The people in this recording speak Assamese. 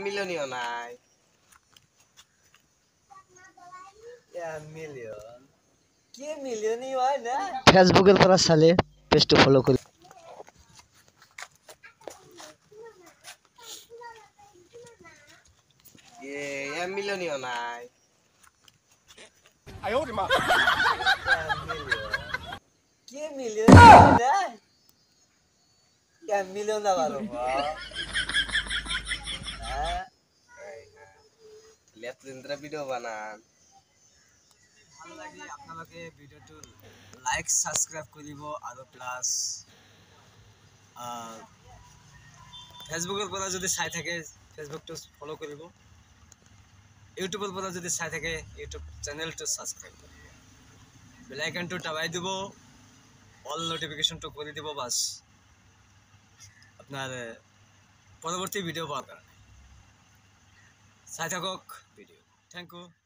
মিলনীয় নাই মিলিয়ন কি মিলিয়নই হয় না ফেসবুকেৰ পৰা চালে পেজটো ফলো কৰি মিলনীয় নাই কি মিলিয়নই হয় না মিলিয়ন না পাৰো লেফটেন্দ্ৰা ভিডিও বানান ভাল লাগে আপোনালোকে ভিডিওটো লাইক সাবস্ক্ৰাইব কৰিব আৰু প্লাস ফেসবুকৰ পৰা যদি চাই থাকে ফেসবুকটো ফলো কৰিব ইউটিউবৰ পৰা যদি চাই থাকে ইউটিউব চেনেলটো সাবস্ক্ৰাইব কৰিব বেল আইকনটো দবাই দিব অল নোটিফিকেশনটো কৰি দিব বাস আপনাৰ পৰবৰ্তী ভিডিও পাওয়াৰ কাৰণে চাই থাকক ভিডিও থ্যাংক ইউ